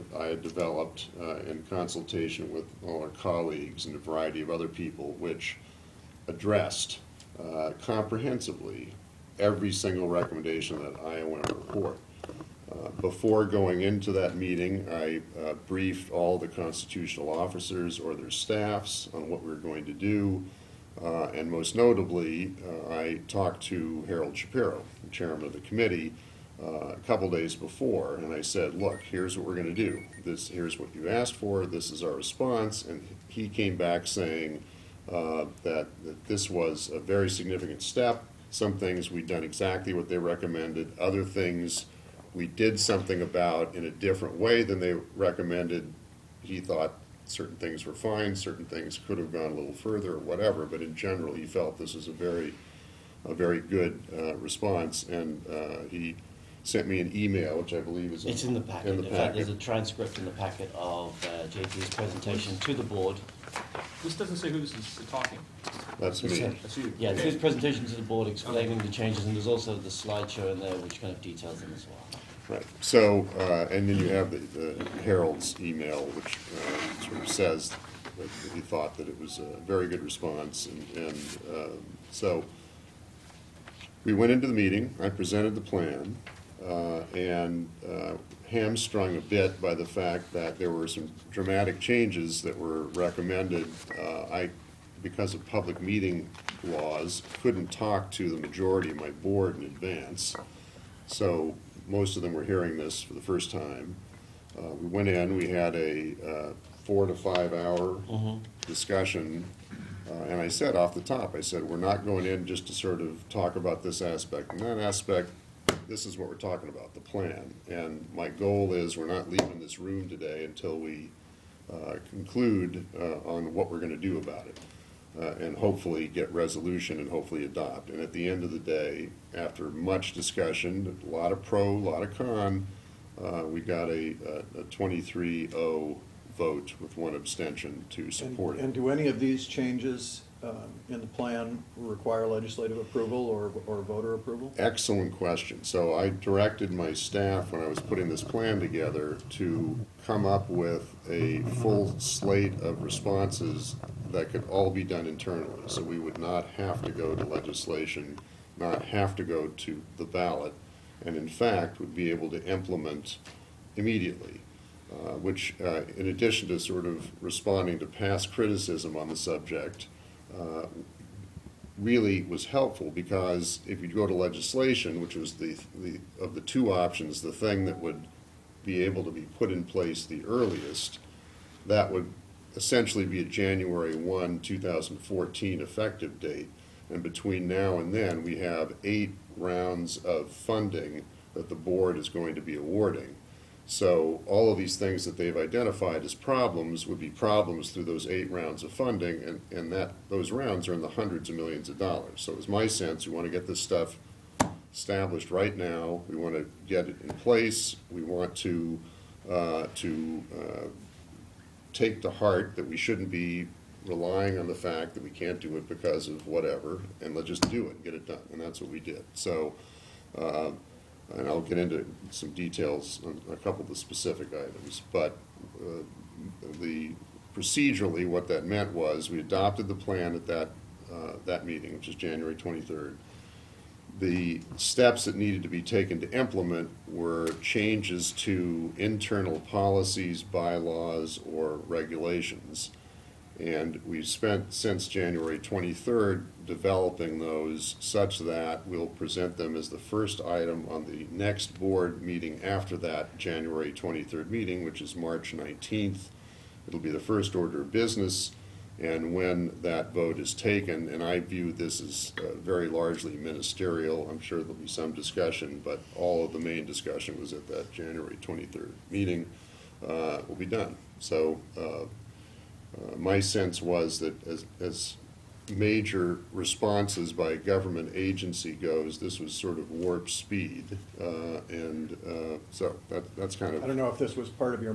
that I had developed in consultation with all our colleagues and a variety of other people, which addressed comprehensively every single recommendation of that Iowa report. Before going into that meeting, I briefed all the constitutional officers or their staffs on what we were going to do, and most notably, I talked to Harold Shapiro, the chairman of the committee, a couple days before, and I said, look, here's what we're going to do. Here's what you asked for, this is our response, and he came back saying that this was a very significant step. Some things we'd done exactly what they recommended, other things we did something about in a different way than they recommended. He thought certain things were fine, certain things could have gone a little further or whatever, but in general he felt this was a very good response, and he sent me an email, which I believe is in the packet. In fact, there's a transcript in the packet of JT's presentation to the board. This doesn't say who this is talking. That's me. That's you. Yeah, it's his presentation to the board explaining the changes, and there's also the slideshow in there which kind of details them as well. Right. So, and then you have the Herald's email, which sort of says that he thought that it was a very good response, and so we went into the meeting. I presented the plan, and hamstrung a bit by the fact that there were some dramatic changes that were recommended. Because of public meeting laws, couldn't talk to the majority of my board in advance. So most of them were hearing this for the first time. We went in, we had a 4 to 5 hour discussion, and I said off the top, I said, we're not going in just to sort of talk about this aspect and that aspect. This is what we're talking about, the plan. And my goal is we're not leaving this room today until we conclude on what we're going to do about it. And hopefully get resolution and hopefully adopt. And at the end of the day, after much discussion, a lot of pro, a lot of con, we got a 23-0 vote with 1 abstention to support it. And do any of these changes in the plan require legislative approval or voter approval? Excellent question. So I directed my staff when I was putting this plan together to come up with a full slate of responses that could all be done internally. So we would not have to go to legislation, not have to go to the ballot, and in fact would be able to implement immediately. Which, in addition to sort of responding to past criticism on the subject, really was helpful, because if you go to legislation, which was of the 2 options, the thing that would be able to be put in place the earliest, that would essentially be a January 1, 2014 effective date. And between now and then, we have 8 rounds of funding that the board is going to be awarding. So all of these things that they've identified as problems would be problems through those 8 rounds of funding, and those rounds are in the hundreds of millions of dollars. So it's my sense we want to get this stuff established right now. We want to get it in place. We want to take to heart that we shouldn't be relying on the fact that we can't do it because of whatever, and let's just do it and get it done. And that's what we did. So. And I'll get into some details on a couple of the specific items, but procedurally what that meant was we adopted the plan at that meeting, which is January 23rd. The steps that needed to be taken to implement were changes to internal policies, bylaws, or regulations. And we've spent since January 23rd developing those such that we'll present them as the first item on the next board meeting after that January 23rd meeting, which is March 19th. It'll be the first order of business, and when that vote is taken, and I view this as very largely ministerial, I'm sure there'll be some discussion, but all of the main discussion was at that January 23rd meeting, will be done. So. My sense was that as major responses by a government agency goes, this was sort of warp speed, and so that's kind of. I don't know if this was part of your